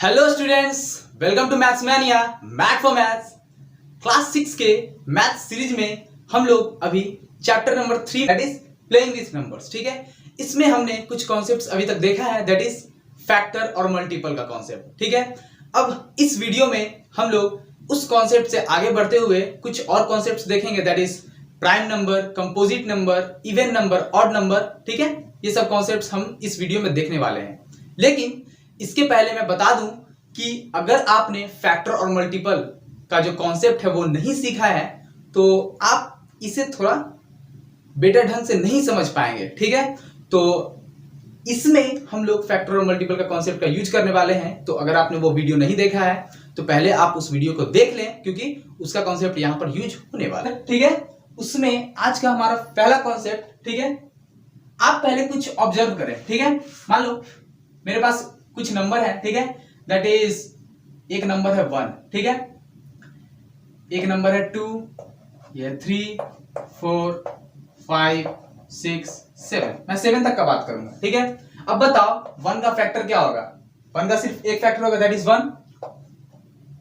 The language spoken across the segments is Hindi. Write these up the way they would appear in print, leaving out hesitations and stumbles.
Hello students, welcome to maths mania math for maths. Class 6 के मैथ सीरीज में हम लोग अभी chapter number 3 that is playing with numbers, ठीक है। इसमें हमने कुछ कॉन्सेप्ट्स अभी तक देखा है, दैट इज फैक्टर और मल्टीपल का कॉन्सेप्ट, ठीक है। अब इस वीडियो में हम लोग उस कॉन्सेप्ट से आगे बढ़ते हुए कुछ और कॉन्सेप्ट्स देखेंगे, that is prime number, composite number, even number, odd number, ठीक है। ये सब कॉन्सेप्ट्स हम इस वीडियो में देखने वाले हैं। लेकिन इसके पहले मैं बता दूं कि अगर आपने फैक्टर और मल्टीपल का जो कॉन्सेप्ट है वो नहीं सीखा है तो आप इसे थोड़ा बेटर ढंग से नहीं समझ पाएंगे, ठीक है। तो इसमें हम लोग फैक्टर और मल्टीपल का कॉन्सेप्ट का यूज करने वाले हैं। तो अगर आपने वो वीडियो नहीं देखा है तो पहले आप उस वीडियो को देख लें, क्योंकि उसका कॉन्सेप्ट यहां पर यूज होने वाला है, ठीक है। उसमें आज का हमारा पहला कॉन्सेप्ट, ठीक है, आप पहले कुछ ऑब्जर्व करें, ठीक है। मान लो मेरे पास कुछ नंबर है, ठीक है, दैट इज एक नंबर है 1, ठीक है, एक नंबर है 2, ये 3, 4, 5, 6, 7। मैं 7 तक का बात करूंगा, ठीक है। अब बताओ 1 का फैक्टर क्या होगा? 1 का सिर्फ एक फैक्टर होगा, दैट इज 1।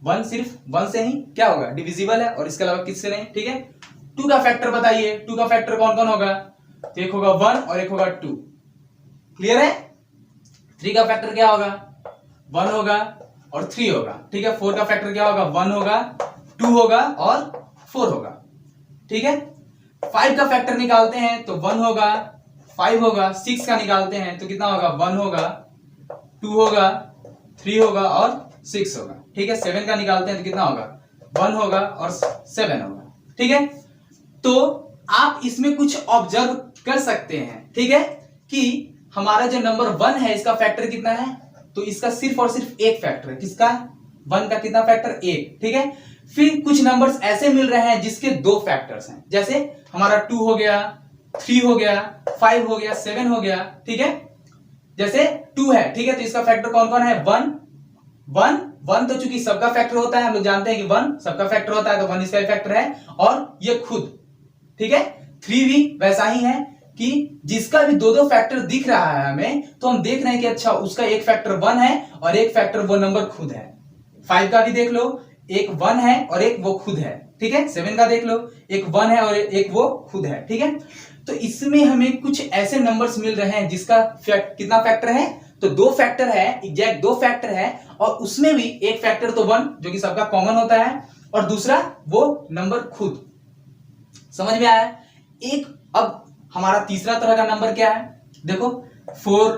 1 सिर्फ 1 से ही क्या होगा? डिविजिबल है, और इसके अलावा किससे नहीं, ठीक है। 2 का फैक्टर बताइए, 2 का फैक्टर कौन कौन होगा? तो एक होगा 1 और एक होगा 2, क्लियर है। 3 का फैक्टर क्या होगा? 1 होगा और 3 होगा, ठीक है। 4 का फैक्टर क्या होगा? 1 होगा, 2 होगा और 4 होगा, ठीक है। 5 का फैक्टर निकालते हैं तो 1 होगा, 5 होगा। 6 का निकालते हैं तो कितना होगा? 1 होगा, 2 होगा, 3 होगा और 6 होगा, ठीक है। 7 का निकालते हैं तो कितना होगा? 1 होगा और 7 होगा, ठीक है। तो आप इसमें कुछ ऑब्जर्व कर सकते हैं, ठीक है, कि हमारा जो नंबर 1 है इसका फैक्टर कितना है? तो इसका सिर्फ और सिर्फ एक फैक्टर है। किसका? 1 का कितना फैक्टर? 1, ठीक है। फिर कुछ नंबर्स ऐसे मिल रहे हैं जिसके 2 फैक्टर्स हैं, जैसे हमारा 2 हो गया, 3 हो गया, 5 हो गया, 7 हो गया, ठीक है। जैसे 2 है, ठीक है, तो इसका फैक्टर कौन कौन है? 1 1 तो चूंकि सबका फैक्टर होता है, हम लोग जानते हैं कि 1 सबका फैक्टर होता है, तो 1 इसका फैक्टर है, और ये खुद, ठीक है। 3 भी वैसा ही है कि जिसका भी दो फैक्टर दिख रहा है हमें, तो हम देख रहे हैं कि अच्छा उसका एक फैक्टर 1 है और एक फैक्टर वो नंबर खुद है। 5 का भी देख लो, एक 1 है और एक वो खुद है, ठीक है। 7 का देख लो, एक 1 है और एक वो खुद है, ठीक है। तो इसमें हमें कुछ ऐसे नंबर्स मिल रहे हैं जिसका कितना फैक्टर है? तो 2 फैक्टर है, एग्जैक्ट 2 फैक्टर है, और उसमें भी एक फैक्टर तो 1 जो कि सबका कॉमन होता है, और दूसरा वो नंबर खुद। समझ में आया? एक अब हमारा तीसरा तरह का नंबर क्या है? देखो 4,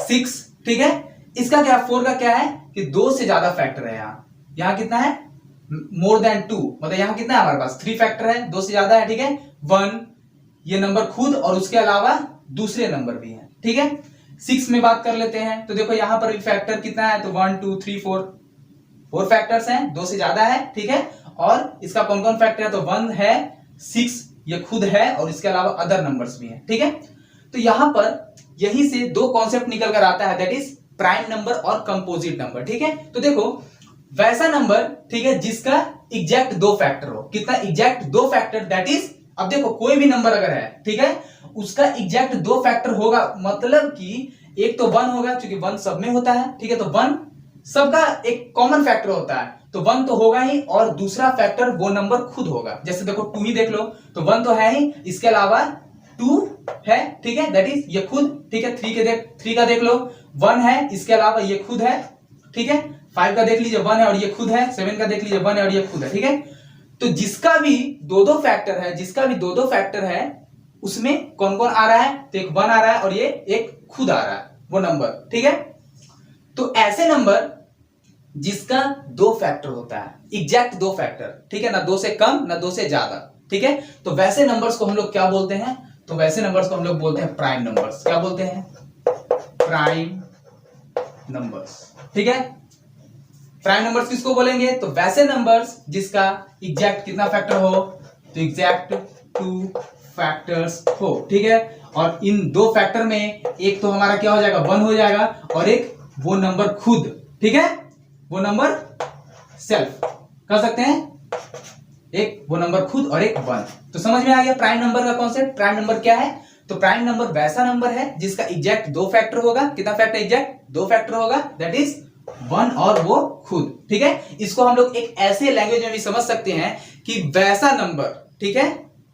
6, ठीक है। इसका क्या? 4 का क्या है कि 2 से ज्यादा फैक्टर है। यहां कितना है? मोर देन 2, मतलब यहां कितना है हमारे पास? 3 फैक्टर है, 2 से ज्यादा है, ठीक है। 1 ये नंबर खुद, और उसके अलावा दूसरे नंबर भी है, ठीक है। 6 में बात कर लेते हैं, तो देखो यहां पर भी फैक्टर कितना है? तो 1 2 3 4 फैक्टर्स हैं, 2 से ज्यादा है, ठीक है। और इसका कौन कौन फैक्टर है? तो 1 है, 6 ये खुद है, और इसके अलावा अदर नंबर्स भी हैं, ठीक है। तो यहां पर यहीं से 2 कॉन्सेप्ट निकल कर आता है, दैट इज प्राइम नंबर और कंपोजिट नंबर, ठीक है। तो देखो वैसा नंबर, ठीक है, जिसका एग्जैक्ट 2 फैक्टर हो। कितना? एग्जैक्ट 2 फैक्टर, दैट इज, अब देखो कोई भी नंबर अगर है, ठीक है, उसका एग्जैक्ट 2 फैक्टर होगा, मतलब कि एक तो 1 होगा, क्योंकि 1 सब में होता है, ठीक है। तो 1 सबका एक कॉमन फैक्टर होता है, तो 1 तो होगा ही, और दूसरा फैक्टर वो नंबर खुद होगा। जैसे देखो 2 ही देख लो, तो 1 तो है ही, इसके अलावा 2 है, ठीक है, दैट इज ये खुद, ठीक है। 3 का देख लो, 1 है, इसके अलावा ये खुद है, ठीक है। 5 का देख लीजिए 1 है और ये खुद है। 7 का देख लीजिए 1 है और ये खुद है, ठीक है। तो जिसका भी 2 फैक्टर है, जिसका भी 2 फैक्टर है, उसमें कौन कौन आ रहा है? तो एक 1 आ रहा है और ये एक खुद आ रहा है, वो नंबर, ठीक है। तो ऐसे नंबर जिसका 2 फैक्टर होता है, एग्जैक्ट 2 फैक्टर, ठीक है ना, 2 से कम ना 2 से ज्यादा, ठीक है। तो वैसे नंबर्स को हम लोग क्या बोलते हैं? तो वैसे नंबर्स को हम लोग बोलते हैं प्राइम नंबर्स। क्या बोलते हैं? प्राइम नंबर्स, ठीक है। प्राइम नंबर्स किसको बोलेंगे? तो वैसे नंबर्स जिसका एग्जैक्ट कितना फैक्टर हो? तो एग्जैक्ट 2 फैक्टर्स हो, ठीक है। और इन 2 फैक्टर में एक तो हमारा क्या हो जाएगा? 1 हो जाएगा, और एक वो नंबर खुद, ठीक है, वो नंबर सेल्फ कर सकते हैं, एक वो नंबर खुद और एक 1। तो समझ में आ गया प्राइम नंबर का कॉन्सेप्ट। प्राइम नंबर क्या है? तो प्राइम नंबर वैसा नंबर है जिसका एग्जैक्ट 2 फैक्टर होगा। कितना फैक्टर? एग्जैक्ट 2 फैक्टर होगा, दैट इज वन और वो खुद, ठीक है। इसको हम लोग एक ऐसे लैंग्वेज में भी समझ सकते हैं कि वैसा नंबर, ठीक है,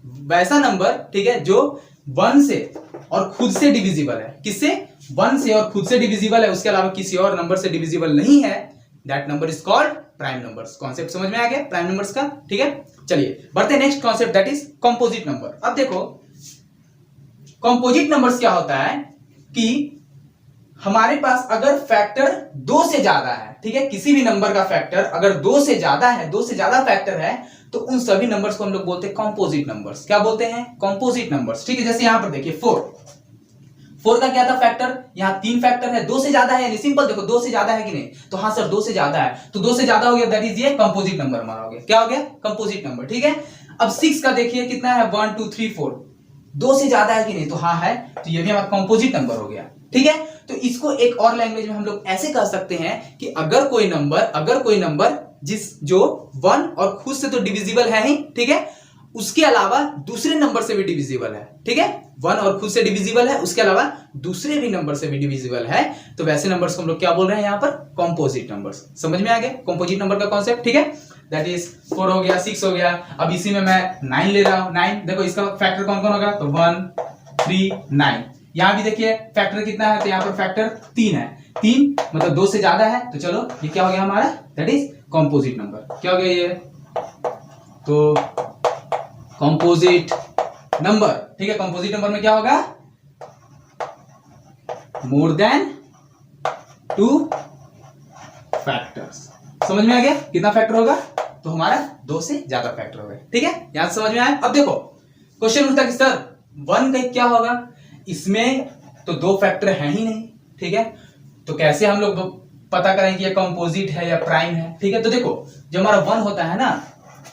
वैसा नंबर, ठीक है, जो वन से और खुद से डिविजिबल है। किससे? वन से और खुद से डिविजिबल है, उसके अलावा किसी और नंबर से डिविजिबल नहीं है, that number is called prime numbers. Concept समझ में आ गया प्राइम नंबर्स का, ठीक है। चलिए बढ़ते next concept, that is composite number. अब देखो कंपोजिट नंबर्स क्या होता है कि हमारे पास अगर फैक्टर दो से ज्यादा है, ठीक है, किसी भी नंबर का फैक्टर अगर दो से ज्यादा है, दो से ज्यादा फैक्टर है, तो उन सभी नंबर्स को हम लोग बोलते हैं कंपोजिट नंबर्स। क्या बोलते हैं? कंपोजिट नंबर्स, ठीक है। जैसे यहां पर देखिए 4 का क्या था फैक्टर, यहां 3 फैक्टर है, दो से ज्यादा है, यानी सिंपल देखो दो से ज्यादा है कि नहीं, तो हाँ सर दो से ज्यादा है, तो दो से ज्यादा हो गया, दैट इज ये कंपोजिट नंबर हमारा हो गया। क्या हो गया? कंपोजिट नंबर, ठीक है। अब 6 का देखिए कितना है, 1 2 3 4, दो से ज्यादा है कि नहीं, तो हाँ है, तो ये भी हमारा कंपोजिट नंबर हो गया, ठीक है। तो इसको एक और लैंग्वेज में हम लोग ऐसे कह सकते हैं कि अगर कोई नंबर जो 1 और खुद से तो डिविजिबल है ही, ठीक है, उसके अलावा दूसरे नंबर से भी डिविजिबल है, ठीक है, 1 और खुद से डिविजिबल है, उसके अलावा दूसरे भी नंबर से भी डिविजिबल है, तो वैसे नंबर्स को हम लोग क्या बोल रहे हैं यहाँ पर? Composite numbers. समझ में आ गया कंपोजिट नंबर का कॉन्सेप्ट, ठीक है। दैट इज 4 हो गया, 6 हो गया, अब इसी में मैं 9 ले रहा हूं। 9 देखो इसका फैक्टर कौन कौन होगा, तो 1 3 9। यहां भी देखिए फैक्टर कितना है, तो यहां पर फैक्टर 3 है, 3 मतलब 2 से ज्यादा है, तो चलो ये क्या हो गया हमारा, दैट इज कंपोजिट नंबर। क्या हो गया ये? तो कंपोजिट नंबर, ठीक है। कंपोजिट नंबर में क्या होगा? More than 2 factors. समझ में आ गया कितना फैक्टर होगा? तो हमारा 2 से ज्यादा फैक्टर होगा, ठीक है। यहां से समझ में आया। अब देखो क्वेश्चन उठता कि सर 1 का क्या होगा? इसमें तो 2 फैक्टर है ही नहीं, ठीक है, तो कैसे हम लोग पता करें कि ये कंपोजिट है या प्राइम है, ठीक है। तो देखो जो हमारा 1 होता है ना,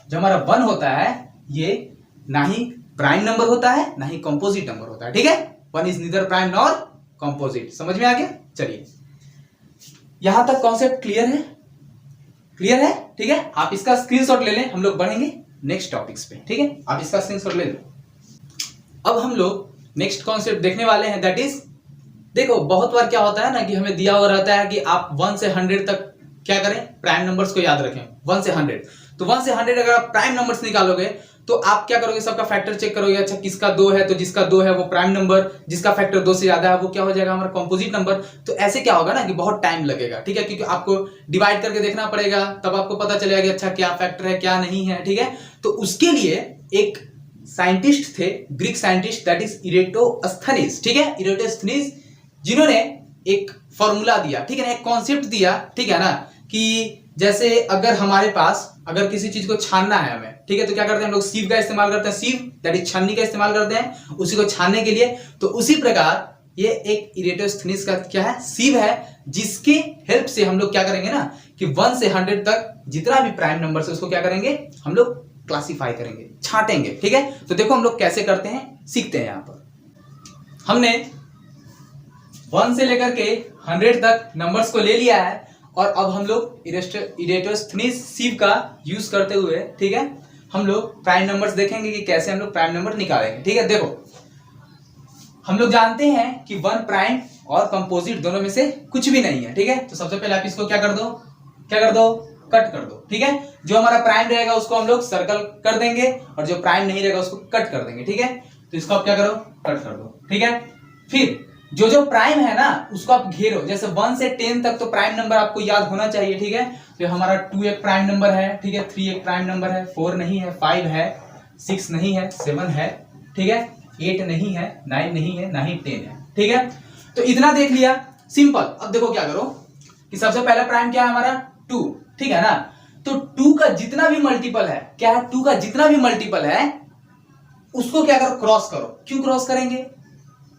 जो हमारा 1 होता है ये ना ही प्राइम नंबर होता है ना ही कंपोजिट नंबर होता है, ठीक है। 1 is neither prime nor composite. समझ में आ गया? चलिए यहां तक कॉन्सेप्ट क्लियर है? क्लियर है, ठीक है। आप इसका स्क्रीनशॉट ले लें, हम लोग बढ़ेंगे नेक्स्ट टॉपिक्स पे, ठीक है। आप इसका स्क्रीनशॉट ले लें। अब हम लोग नेक्स्ट कॉन्सेप्ट देखने वाले हैं, दैट इज देखो बहुत बार क्या होता है ना कि हमें दिया हुआ रहता है कि आप 1 से 100 तक क्या करें, प्राइम नंबर्स को याद रखें। 1 से 100, तो 1 से 100 अगर आप प्राइम नंबर्स निकालोगे तो आप क्या करोगे, सबका फैक्टर चेक करोगे, अच्छा किसका 2 है, तो जिसका 2 है वो प्राइम नंबर, जिसका फैक्टर 2 से ज्यादा है वो क्या हो जाएगा, हमारा कंपोजिट नंबर। तो ऐसे क्या होगा ना कि बहुत टाइम लगेगा, ठीक है, क्योंकि आपको डिवाइड करके देखना पड़ेगा, तब आपको पता चलेगा कि अच्छा क्या फैक्टर है क्या नहीं है, ठीक है। तो उसके लिए एक साइंटिस्ट थे, Greek scientist, that is Eratosthenes, ठीक है, इरेटोस्थनीज, जिन्होंने एक फॉर्मूला दिया, ठीक है ना, एक कॉन्सेप्ट दिया, ठीक है ना, कि जैसे अगर हमारे पास अगर किसी चीज को छानना है हमें, ठीक है, तो क्या करते हैं हम लोग, सीव का इस्तेमाल करते हैं, सीव दैट इज छन्नी का इस्तेमाल करते हैं उसी को छानने के लिए। तो उसी प्रकार ये एक इरेटोस्थनीज का क्या है, सीव है, जिसके हेल्प से हम लोग क्या करेंगे ना कि 1 से 100 तक जितना भी प्राइम नंबर है उसको क्या करेंगे, हम लोग क्लासिफाई करेंगे, छांटेंगे, ठीक है। तो देखो हम लोग कैसे करते हैं, सीखते हैं। यहां पर हमने 1 से लेकर के 100 तक नंबर्स को ले लिया है, और अब हम लोग इरेटोस्थनीज सीव का यूज करते हुए, ठीक है, हम लोग प्राइम नंबर्स देखेंगे कि कैसे हम लोग प्राइम नंबर निकालेंगे, ठीक है। देखो हम लोग जानते हैं कि 1 प्राइम और कंपोजिट दोनों में से कुछ भी नहीं है, ठीक है। तो सबसे पहले आप इसको क्या कर दो, कट कर दो, ठीक है। जो हमारा प्राइम रहेगा उसको हम लोग सर्कल कर देंगे, और जो प्राइम नहीं रहेगा उसको कट कर देंगे, ठीक है। तो इसको आप क्या करो, कट कर दो, ठीक है। फिर जो जो प्राइम है ना उसको आप घेरो, जैसे 1 से 10 तक तो प्राइम नंबर आपको याद होना चाहिए, ठीक है। तो हमारा 2 एक प्राइम नंबर है, ठीक है, 3 एक प्राइम नंबर है, 4 नहीं है, 5 है, 6 नहीं है, 7 है, ठीक है, 8 नहीं है, 9 नहीं है, ना ही 10 है, ठीक है। तो इतना देख लिया, सिंपल। अब देखो क्या करो कि सबसे पहला प्राइम क्या है हमारा, 2, ठीक है ना। तो 2 का जितना भी मल्टीपल है, क्या है, 2 का जितना भी मल्टीपल है उसको क्या करो, क्रॉस करो। क्यों क्रॉस करेंगे,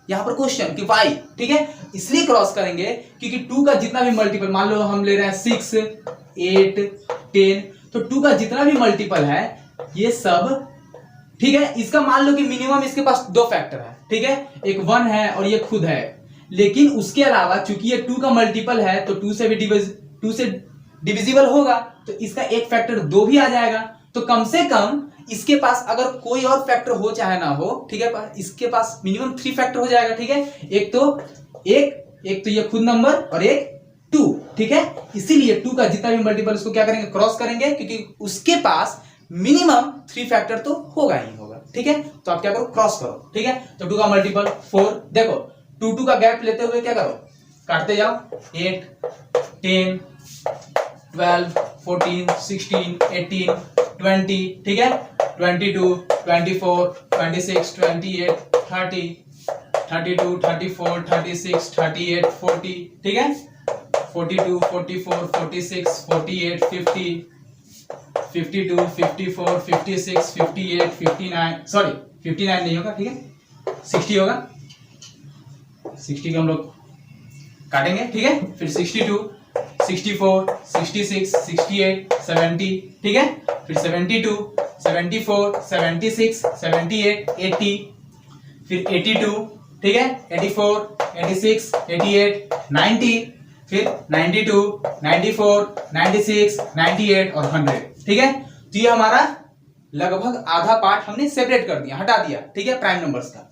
यहां पर क्वेश्चन कि वाई, ठीक है, इसलिए क्रॉस करेंगे क्योंकि 2 का जितना भी मल्टीपल, मान लो हम ले रहे हैं 6 8 10, तो 2 का जितना भी मल्टीपल है ये सब, ठीक है, इसका मान लो कि मिनिमम इसके पास 2 फैक्टर है, ठीक है, एक 1 है और ये खुद है, लेकिन उसके अलावा चूंकि ये 2 का मल्टीपल है तो 2 से डिविजिबल होगा, तो इसका एक फैक्टर 2 भी आ जाएगा। तो कम से कम इसके पास अगर कोई और फैक्टर हो चाहे ना हो, ठीक है, इसके पास मिनिमम 3 फैक्टर हो जाएगा, ठीक है। एक तो ये खुद नंबर और एक 2, ठीक है। इसीलिए 2 का जितना भी मल्टीपल उसको क्या करेंगे, क्रॉस करेंगे, क्योंकि उसके पास मिनिमम 3 फैक्टर तो होगा ही होगा, ठीक है। तो आप क्या करो, क्रॉस करो, ठीक है। तो 2 का मल्टीपल 4, देखो 2 का गैप लेते हुए क्या करो, काटते जाओ, 8 10 12 14 16 18 20, ठीक है, 22 24 26 28 30 32 34 36 38 40, ठीक है, 42 44 46 48 50 52 54 56 58 59, सॉरी 59 नहीं होगा, ठीक है, 60 होगा, 60 को हम लोग काटेंगे, ठीक है। फिर 62 64 66 68 70, ठीक है। फिर 72 74 76 78 80, फिर 82, ठीक है, 84 86 88 90, फिर 92 94 96 98 और 100, ठीक है। तो ये हमारा लगभग आधा पार्ट हमने सेपरेट कर दिया, हटा दिया, ठीक है, प्राइम नंबर्स का।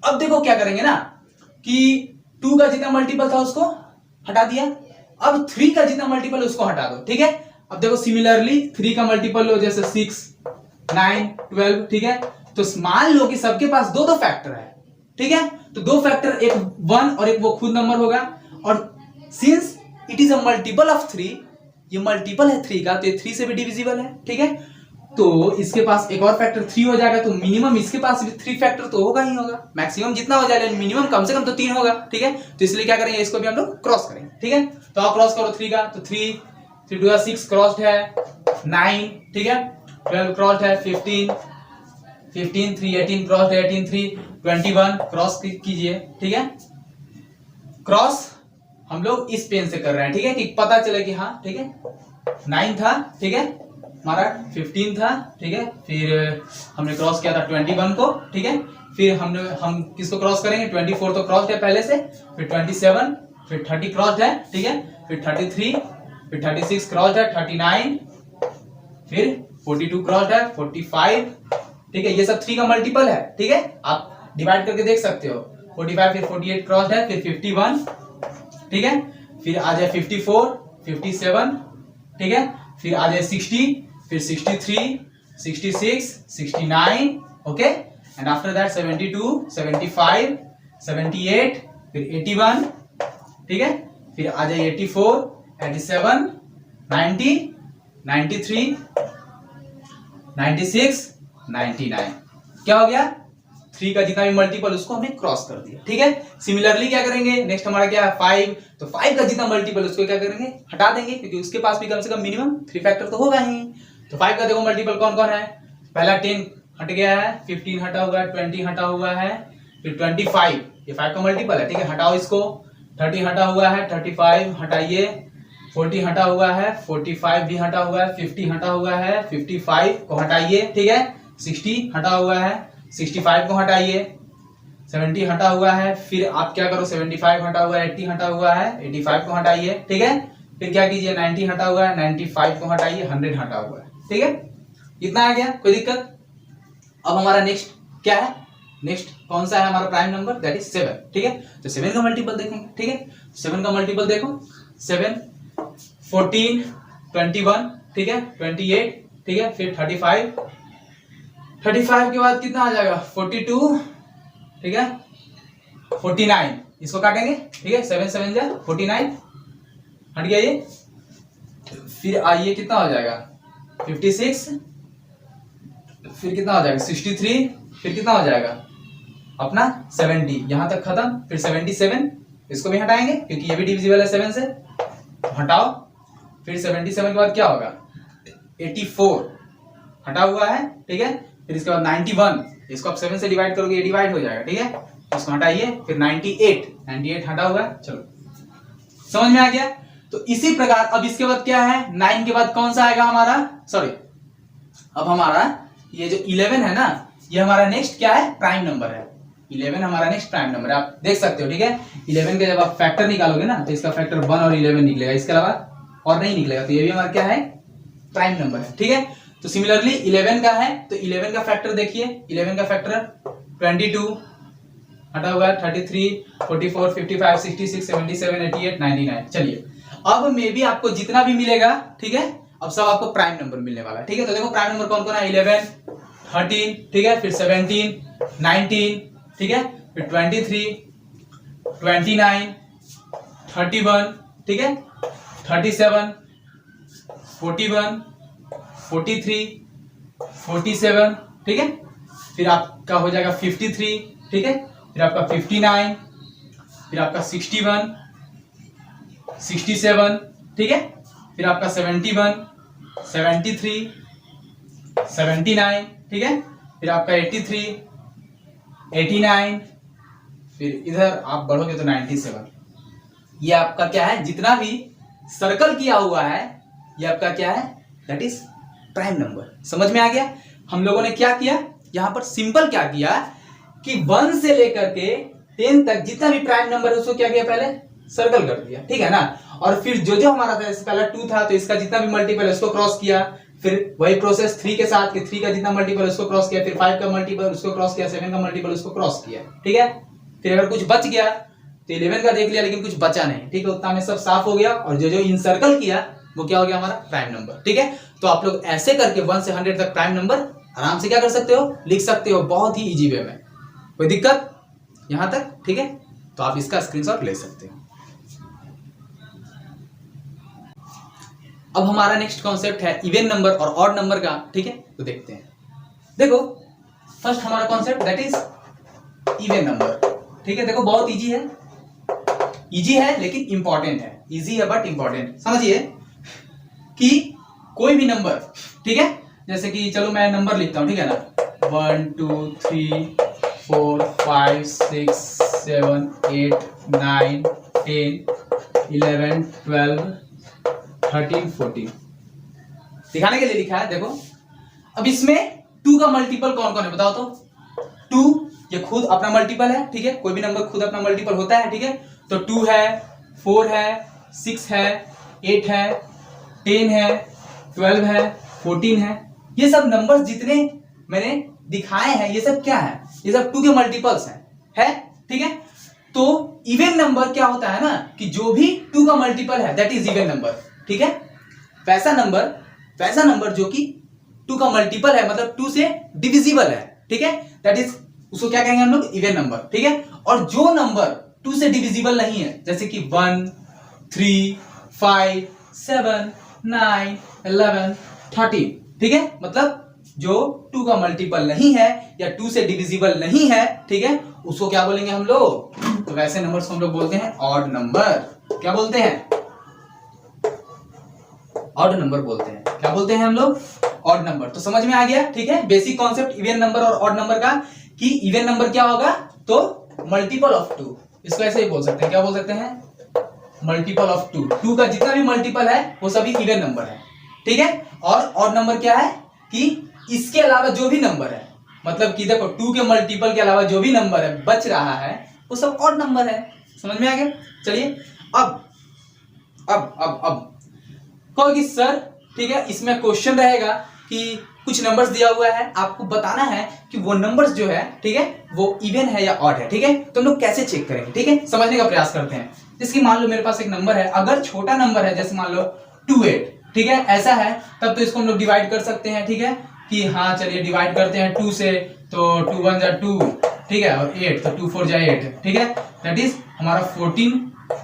अब देखो क्या करेंगे ना कि 2 का जितना मल्टीपल था उसको हटा दिया, अब 3 का जितना मल्टीपल उसको हटा दो, ठीक है। अब देखो सिमिलरली 3 का मल्टीपल लो, जैसे 6 9 12, ठीक है। तो मान लो कि सबके पास दो फैक्टर है, ठीक है। तो 2 फैक्टर, एक 1 और एक वो खुद नंबर होगा, और since it is a multiple of 3, ये मल्टीपल है 3 का, तो ये 3 से भी डिविजिबल है, ठीक है। तो इसके पास एक और फैक्टर 3 हो जाएगा, तो मिनिमम इसके पास भी 3 फैक्टर तो होगा ही होगा, मैक्सिमम जितना हो जाएगा, मिनिमम कम से कम तो 3 होगा, ठीक है। तो इसलिए क्या करेंगे, इसको भी हम लोग क्रॉस करेंगे, ठीक है। तो आप क्रॉस करो 3 का, तो 3 3 2 6 क्रॉस्ड है, 9, ठीक है, 12 क्रॉस्ड है, 15 3 18 क्रॉस्ड है, 18 3 21 क्रॉस कीजिए, ठीक है। क्रॉस हम लोग इस पेन से कर रहे हैं, ठीक है, कि पता चले कि हाँ, ठीक है, 9 था, ठीक है, हमारा 15 था, ठीक है, फिर हमने क्रॉस किया था 21 को, ठीक है। फिर हम किसको क्रॉस करेंगे, 24 तो क्रॉस्ड है पहले से, फिर 27, फिर 30 क्रॉस्ड है, ठीक है, फिर 33, फिर 36 क्रॉस्ड है, 39, फिर 42 क्रॉस्ड है, 45, ठीक है। ये सब 3 का मल्टीपल है, ठीक है, आप डिवाइड करके देख सकते हो। 45, फिर 48 क्रॉस्ड है, फिर 51, ठीक है, फिर आ जाए 54 57, ठीक है, फिर आ जाए 60, फिर 63 66 69, ओके, एंड आफ्टर दैट 72 75 78, फिर 81, ठीक है, फिर आ जाए 84 87 90 93 96 99, क्या हो गया, 3 का जितना भी मल्टीपल उसको हमने क्रॉस कर दिया, ठीक है। सिमिलरली क्या करेंगे, नेक्स्ट हमारा क्या है 5, तो 5 का जितना मल्टीपल उसको क्या करेंगे, हटा देंगे, क्योंकि उसके पास भी कम से कम मिनिमम 3 फैक्टर तो होगा ही। तो 5 का देखो मल्टीपल कौन कौन है, पहला 10 हट गया है, 15 हटा हुआ है, 20 हटा हुआ है, फिर 25, ये 5 का मल्टीपल है, ठीक है, हटाओ इसको, 30 हटा हुआ है, 35 हटाइए, 40 हटा हुआ है, 45 भी हटा हुआ है, 50 हटा हुआ है, 55 को हटाइए, ठीक है, 60 हटा हुआ है, 65 को हटाइए, 70 हटा हुआ है, फिर आप क्या करो 75 हटा हुआ है, 80 हटा हुआ है, 85 को हटाइए, ठीक है, फिर क्या कीजिए 90 हटा हुआ है, 95 को हटाइए, 100 हटा हुआ है, ठीक है। इतना आ गया, कोई दिक्कत। अब हमारा नेक्स्ट क्या है, नेक्स्ट कौन सा है हमारा प्राइम नंबर, दैट इज 7, ठीक है। तो 7 का मल्टीपल देखेंगे, ठीक है, 7 का मल्टीपल देखो, 7 14 21, ठीक है, 28, ठीक है, फिर 35 के बाद कितना आ जाएगा 42, ठीक है, 49, इसको काटेंगे, ठीक है, 7 7 जा 49, हट गया ये। फिर आइए कितना हो जाएगा 56, फिर कितना हो जाएगा 63, फिर कितना हो जाएगा अपना 70, यहां तक खत्म, फिर 77, इसको भी हटाएंगे क्योंकि ये भी डिविजिबल है 7 से, हटाओ। फिर 77 के बाद क्या होगा 84 हटा हुआ है, ठीक है, फिर इसके बाद 91, इसको आप 7 से डिवाइड करोगे ये डिवाइड हो जाएगा, ठीक है, इसको हटाइए, फिर 98 हटा हुआ है, चलो समझ में आ गया। तो इसी प्रकार अब इसके बाद क्या है 9 के बाद कौन सा आएगा हमारा, सॉरी अब हमारा ये जो 11 है ना, ये हमारा नेक्स्ट क्या है प्राइम नंबर है, 11 हमारा नेक्स्ट प्राइम नंबर है, आप देख सकते हो, ठीक है। 11 के जब आप फैक्टर निकालोगे ना तो इसका फैक्टर 1 और 11 निकलेगा, इसके अलावा और नहीं निकलेगा, तो ये भी हमारा क्या है प्राइम नंबर है, ठीक है। तो सिमिलरली 11 का है, तो 11 का फैक्टर देखिए, 11 का फैक्टर 22 हटा हुआ है, 33 44 55 66 77 88 99। चलिए अब मे बी आपको जितना भी मिलेगा, ठीक है, अब सब आपको प्राइम नंबर मिलने वाला है, ठीक है। तो देखो प्राइम नंबर कौन कौन है, 11, 13, ठीक है, फिर 17, 19, ठीक है, फिर 23, 29, 31, ठीक है, 37, 41, 43, 47, ठीक है, फिर आपका हो जाएगा 53, ठीक है, फिर आपका 59, फिर आपका 61, 67, ठीक है, फिर आपका 71, 73, 79, ठीक है, फिर आपका 83, 89, फिर इधर आप बढ़ोगे तो 97। ये आपका क्या है, जितना भी सर्कल किया हुआ है ये आपका क्या है, दैट इज प्राइम नंबर। समझ में आ गया। हम लोगों ने क्या किया यहां पर, सिंपल क्या किया कि 1 से लेकर के 10 तक जितना भी प्राइम नंबर है उसको क्या किया, पहले सर्कल कर दिया, ठीक है ना। और फिर जो जो हमारा था, पहला 2 था तो इसका जितना भी मल्टीपल है उसको क्रॉस किया, फिर वही प्रोसेस 3 के साथ, कि 3 का जितना मल्टीपल है उसको क्रॉस किया, फिर 5 का मल्टीपल उसको क्रॉस किया, 7 का मल्टीपल उसको क्रॉस किया, ठीक है। फिर अगर कुछ बच गया तो 11 का देख लिया लेकिन कुछ बचा नहीं, ठीक है, उतना में सब साफ हो गया। और जो जो इनसर्कल किया वो क्या हो गया, हमारा प्राइम नंबर, ठीक है। तो आप लोग ऐसे करके 1 से 100 तक प्राइम नंबर आराम से क्या कर सकते हो, लिख सकते हो, बहुत ही इजी वे में। कोई दिक्कत यहां तक, ठीक है। तो आप इसका स्क्रीनशॉट ले सकते हो। अब हमारा नेक्स्ट कॉन्सेप्ट है इवन नंबर और ऑड नंबर का, ठीक है। तो देखते हैं। देखो फर्स्ट हमारा concept that is even number, ठीक है। देखो बहुत इजी है, इजी है लेकिन इंपॉर्टेंट है, इजी है बट इंपॉर्टेंट। समझिए कि कोई भी नंबर, ठीक है, जैसे कि चलो मैं नंबर लिखता हूं, ठीक है ना, 1 2 3 4 5 6 7 8 9 10 11 12 13 14 दिखाने के लिए लिखा है। देखो अब इसमें 2 का मल्टीपल कौन कौन है बताओ तो। 2 ये खुद अपना मल्टीपल है, ठीक है, कोई भी नंबर खुद अपना मल्टीपल होता है, ठीक है। तो 2 है, 4 है, 6 है, 8 है, 10 है, 12 है, 14 है। ये सब नंबर्स जितने मैंने दिखाए हैं ये सब क्या है, ये सब 2 के मल्टीपल्स है, ठीक है। तो इवन नंबर क्या होता है ना कि जो भी 2 का मल्टीपल है दैट इज इवन नंबर, ठीक है। वैसा नंबर जो कि 2 का मल्टीपल है, मतलब 2 से डिविजिबल है, ठीक है, दैट इज उसको क्या कहेंगे हम लोग, इवन नंबर, ठीक है। और जो नंबर 2 से डिविजिबल नहीं है, जैसे कि 1 3 5 7 9 11 13, ठीक है, मतलब जो 2 का मल्टीपल नहीं है या 2 से डिविजिबल नहीं है, ठीक है, उसको क्या बोलेंगे हम लोग, तो वैसे नंबर्स को हम लोग बोलते हैं ऑड नंबर। क्या बोलते हैं, ऑड नंबर बोलते हैं। क्या बोलते हैं हम लोग, ऑड नंबर। तो समझ में आ गया, ठीक है, बेसिक कॉन्सेप्ट इवन नंबर और ऑड नंबर का, कि इवन नंबर क्या होगा तो मल्टीपल ऑफ 2, इसको ऐसे ही बोल सकते हैं, क्या बोल सकते हैं, मल्टीपल ऑफ 2। 2 का जितना भी मल्टीपल है वो सभी इवन नंबर है, ठीक है। और ऑड नंबर क्या है कि इसके अलावा जो भी नंबर है, मतलब कि देखो 2 के मल्टीपल के अलावा जो भी नंबर है बच रहा है वो सब ऑड नंबर है। समझ में आ गया। चलिए अब कहो कि सर, ठीक है, इसमें क्वेश्चन रहेगा कि कुछ नंबर्स दिया हुआ है, आपको बताना है कि वो नंबर्स जो है, ठीक है, वो इवन है या ऑड है, ठीक है। तो हम लोग कैसे चेक करेंगे, ठीक है, समझने का प्रयास करते हैं। जैसे मान लो मेरे पास एक नंबर है, अगर छोटा नंबर है जैसे मान लो 28, ठीक है, ऐसा है, तब तो इसको हम लोग डिवाइड कर सकते हैं, ठीक है, कि हाँ चलिए डिवाइड करते हैं 2 से, तो 2 1 जा 2, ठीक है, और 8 तो 2 4 जा 8, ठीक है, दैट इज हमारा 14,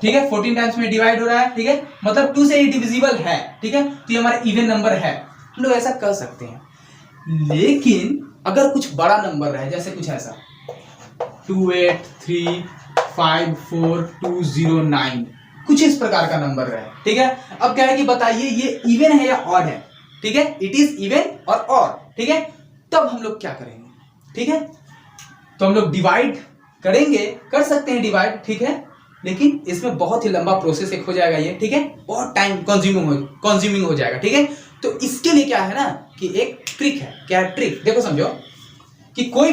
ठीक है, 14 टाइम्स में डिवाइड हो रहा है, ठीक है, मतलब 2 से ही डिविजिबल है, ठीक है, तो ये हमारा इवन नंबर है। हम लोग ऐसा कर सकते हैं। लेकिन अगर कुछ बड़ा नंबर रहे, जैसे कुछ ऐसा 2 8 3 5 4 2 0 9, कुछ इस प्रकार का नंबर रहे, ठीक है। अब क्या है कि बताइए ये इवन है या ऑड है, ठीक है, इट इज इवन और ऑड, ठीक है। तब हम लोग क्या करेंगे, ठीक है, तो हम लोग डिवाइड करेंगे, कर सकते हैं डिवाइड, ठीक है, लेकिन इसमें बहुत ही लंबा प्रोसेस एक हो जाएगा ये, ठीक है, बहुत टाइम कंज्यूमिंग हो जाएगा, ठीक है। तो इसके लिए क्या है ना कि एक ट्रिक है। क्या है ट्रिक, देखो समझो कि कोई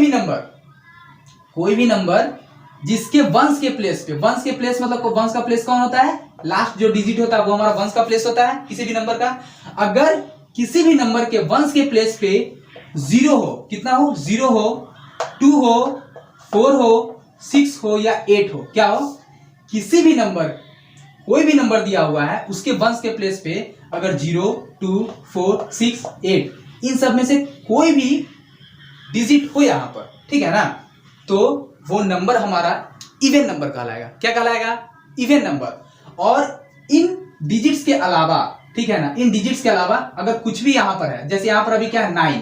भी नंबर जिसके वंस के प्लेस पे, वंस के प्लेस मतलब वंस का प्लेस कौन होता है, लास्ट जो डिजिट होता है वो हमारा वंस का प्लेस होता है किसी भी नंबर का। अगर किसी भी नंबर के वंस के प्लेस पे 0 हो, कितना हो, 0 हो, 2 हो, 4 हो, 6 हो या 8 हो, क्या हो, किसी भी नंबर कोई भी नंबर दिया हुआ है उसके वंस के प्लेस पे अगर 0, 2, 4, 6, 8 इन सब में से कोई भी डिजिट हो यहाँ पर, ठीक है ना, तो वो नंबर हमारा इवन नंबर कहलाएगा। क्या कहलाएगा? Even number. और इन डिजिट्स के अलावा, ठीक है ना, इन डिजिट्स के अलावा अगर कुछ भी यहाँ पर है, जैसे यहाँ पर अभी क्या है 9,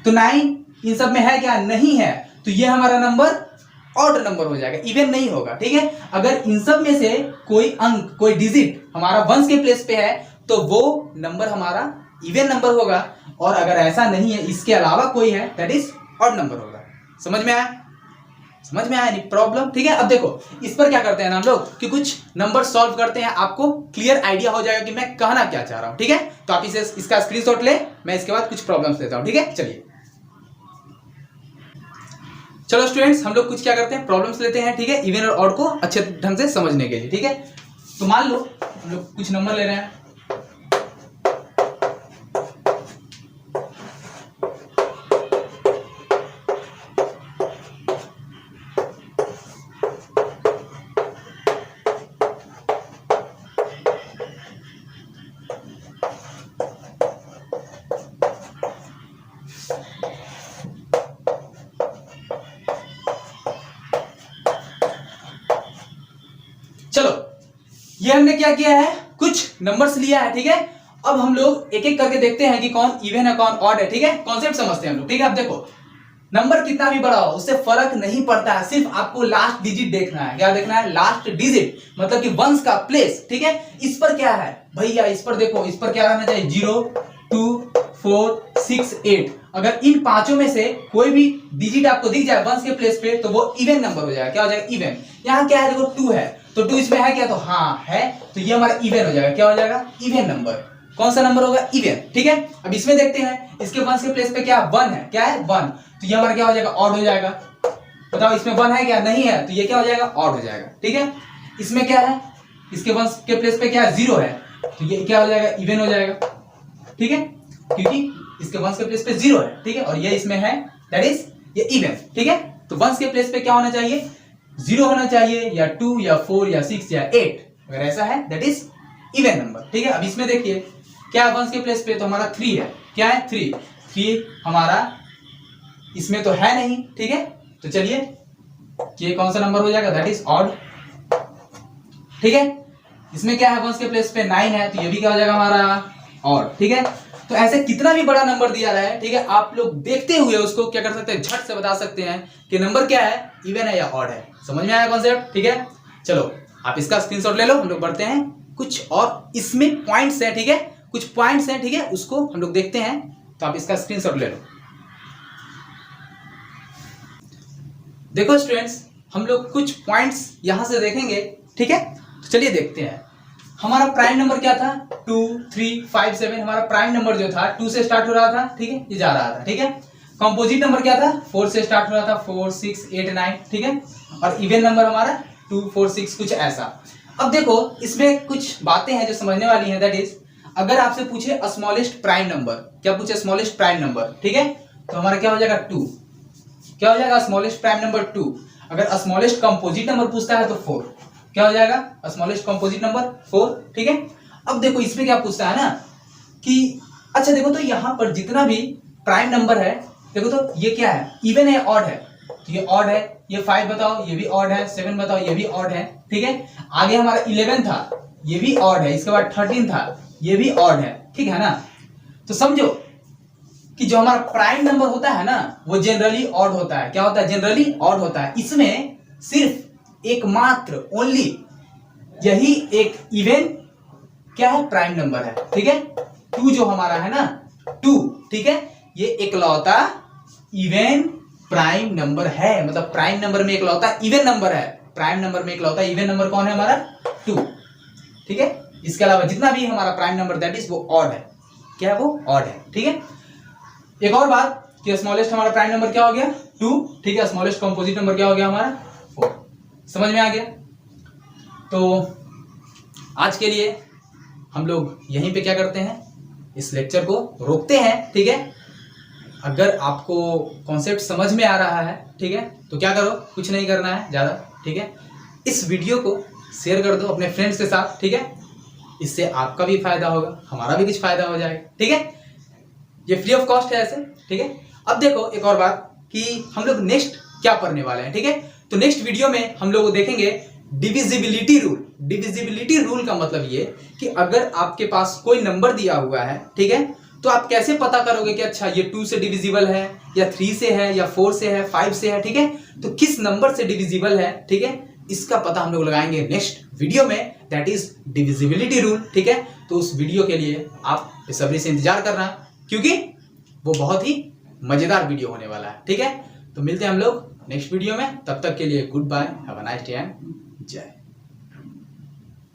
तो 9 इन सब में है क्या? नहीं है, तो ये हमारा नंबर ऑड नंबर हो जाएगा, इवन नहीं होगा, ठीक है। अगर इन सब में से कोई अंक, कोई डिजिट हमारा वंस के प्लेस पे है तो वो नंबर हमारा इवन नंबर होगा, और अगर ऐसा नहीं है, इसके अलावा कोई है, दैट इज ऑड नंबर होगा। समझ में आया? समझ में आया नहीं प्रॉब्लम? ठीक है। अब देखो इस पर क्या करते हैं ना हम लोग कि कुछ नंबर सॉल्व करते हैं, आपको क्लियर आइडिया हो जाएगा कि मैं कहना क्या चाह रहा हूं, ठीक है। तो आप इसे इसका स्क्रीनशॉट ले, मैं इसके बाद कुछ प्रॉब्लम्स लेता हूं, ठीक है। चलिए चलो स्टूडेंट्स, हम लोग कुछ क्या करते हैं, प्रॉब्लम्स लेते हैं, ठीक है, इवन और ऑड को अच्छे ढंग से समझने के लिए, ठीक है। तो मान लो हम लोग कुछ नंबर ले रहे हैं, चलो ये हमने क्या किया है, कुछ नंबर्स लिया है, ठीक है। अब हम लोग एक एक करके देखते हैं कि कौन इवन है कौन ऑड है, ठीक है। कॉन्सेप्ट समझते हैं हम लोग, ठीक है। अब देखो नंबर कितना भी बड़ा हो उससे फर्क नहीं पड़ता है, सिर्फ आपको लास्ट डिजिट देखना है। क्या देखना है? लास्ट डिजिट, मतलब कि वंस का प्लेस, ठीक है। इस पर क्या है भैया, इस पर देखो, इस पर क्या रहना चाहिए? 0, 2, 4, 6, 8। अगर इन पांचों में से कोई भी डिजिट आपको दिख जाए वंस के प्लेस पे तो वो इवन नंबर हो जाएगा। क्या हो जाएगा? इवन। यहाँ क्या है? देखो 2 है, तो 2 इसमें है क्या? तो हाँ है, तो ये हमारा इवन हो जाएगा। क्या हो जाएगा? Even number. कौन सा नंबर होगा? इवन, ठीक है। अब इसमें देखते हैं, इसके वंस के प्लेस पे क्या 1 है, क्या है? 1, तो ये हमारा क्या हो जाएगा? ऑड हो जाएगा। बताओ इसमें 1 है क्या? नहीं है, तो ये क्या हो जाएगा? ऑड हो जाएगा, ठीक है। इसमें क्या है? इसके वंस के प्लेस पे क्या है? 0 है, तो ये क्या हो जाएगा? इवन हो जाएगा, ठीक है, क्योंकि इसके वंस के प्लेस पे 0 है, ठीक है, और ये इसमें है, दैट इज ये इवन, ठीक है। तो वंस के प्लेस पे क्या होना चाहिए? 0 होना चाहिए, या 2 या 4 या 6 या 8। अगर ऐसा है दैट इज इवन नंबर, ठीक है। अब इसमें देखिए क्या वंस के प्लेस पे, तो हमारा 3 है। क्या है? 3 हमारा इसमें तो है नहीं, ठीक है। तो चलिए ये कौन सा नंबर हो जाएगा? दैट इज ऑड, ठीक है। इसमें क्या है? वंस के प्लेस पे 9 है, तो ये भी क्या हो जाएगा हमारा? ऑड, ठीक है। तो ऐसे कितना भी बड़ा नंबर दिया रहा है, ठीक है, आप लोग देखते हुए उसको क्या कर सकते हैं? झट से बता सकते हैं कि नंबर क्या है, इवन है या ऑड है। समझ में आया कॉन्सेप्ट? ठीक है। चलो आप इसका स्क्रीनशॉट ले लो, हम लोग बढ़ते हैं कुछ और इसमें पॉइंट्स हैं, ठीक है, कुछ पॉइंट्स हैं, ठीक है, उसको हम लोग देखते हैं। तो आप इसका स्क्रीनशॉट ले लो। देखो स्टूडेंट्स, हम लोग कुछ पॉइंट्स यहां से देखेंगे, ठीक है। तो चलिए देखते हैं। हमारा प्राइम नंबर क्या था? 2, 3, 5, 7। हमारा प्राइम नंबर जो था 2 से स्टार्ट हो रहा था, ठीक है, ये जा रहा था, ठीक है। कंपोजिट नंबर क्या था? 4 से स्टार्ट हो रहा था, 4, 6, 8, 9, ठीक है। और इवन नंबर हमारा 2, 4, 6 कुछ ऐसा। अब देखो इसमें कुछ बातें हैं जो समझने वाली हैं, दैट इज अगर आपसे पूछे स्मॉलेस्ट प्राइम नंबर, क्या पूछे? स्मॉलेस्ट प्राइम नंबर, ठीक है, तो हमारा क्या हो जाएगा? 2। क्या हो जाएगा? Smallest prime number 2। अगर स्मॉलेस्ट कंपोजिट नंबर पूछता है तो 4। क्या हो जाएगा? स्मॉलेस्ट कंपोजिट नंबर 4, ठीक है। अब देखो इसमें क्या पूछता है ना कि अच्छा देखो, तो यहां पर जितना भी प्राइम नंबर है, देखो तो ये क्या है? इवन है, ऑड है? तो ये ऑड है। ये 5 बताओ, ये भी ऑड है। 7 बताओ, ये भी ऑड है, ठीक है। आगे हमारा 11 था, ये भी ऑड है। इसके बाद 13 था, ये भी ऑड है, ठीक है ना। तो समझो कि जो हमारा प्राइम नंबर होता है ना वो जनरली ऑड होता है। क्या होता है? जनरली ऑड होता है। इसमें सिर्फ एकमात्र ओनली यही एक इवन क्या है? प्राइम नंबर है, ठीक है। 2 जो हमारा है ना 2, ठीक है, ये इकलौता इवन प्राइम नंबर है। मतलब प्राइम नंबर में इकलौता इवन नंबर है। प्राइम नंबर में इकलौता इवन नंबर कौन है? हमारा 2, ठीक है। इसके अलावा जितना भी हमारा प्राइम नंबर दैट इज वो ऑड है। क्या है? वो ऑड है, ठीक है। एक और बात कि स्मॉलेस्ट हमारा प्राइम नंबर क्या हो गया? 2, ठीक है। स्मॉलेस्ट कंपोजिट नंबर क्या हो गया हमारा? 4। समझ में आ गया? तो आज के लिए हम लोग यहीं पे क्या करते हैं, इस लेक्चर को रोकते हैं, ठीक है। अगर आपको कॉन्सेप्ट समझ में आ रहा है, ठीक है, तो क्या करो, कुछ नहीं करना है ज़्यादा, ठीक है। इस वीडियो को शेयर कर दो अपने फ्रेंड्स के साथ, ठीक है। इससे आपका भी फायदा होगा, हमारा भी कुछ फायदा हो जाएगा, ठीक है। ये फ्री ऑफ कॉस्ट है ऐसे, ठीक है। अब देखो एक और बात कि हम लोग नेक्स्ट क्या पढ़ने वाले हैं, ठीक है। तो नेक्स्ट वीडियो में हम लोग देखेंगे डिविजिबिलिटी रूल। डिविजिबिलिटी रूल का मतलब ये कि अगर आपके पास कोई नंबर दिया हुआ है, ठीक है, तो आप कैसे पता करोगे कि अच्छा ये 2 से डिविजिबल है या 3 से है या 4 से है, 5 से है, ठीक है। तो किस नंबर से डिविजिबल है, ठीक है, इसका पता हम लोग लगाएंगे नेक्स्ट वीडियो में, दैट इज डिविजिबिलिटी रूल, ठीक है। तो उस वीडियो के लिए आप बेसब्री से इंतजार करना, क्योंकि वो बहुत ही मजेदार वीडियो होने वाला है, ठीक है। तो मिलते हैं हम लोग नेक्स्ट वीडियो में, तब तक के लिए good bye, have a nice day and जय।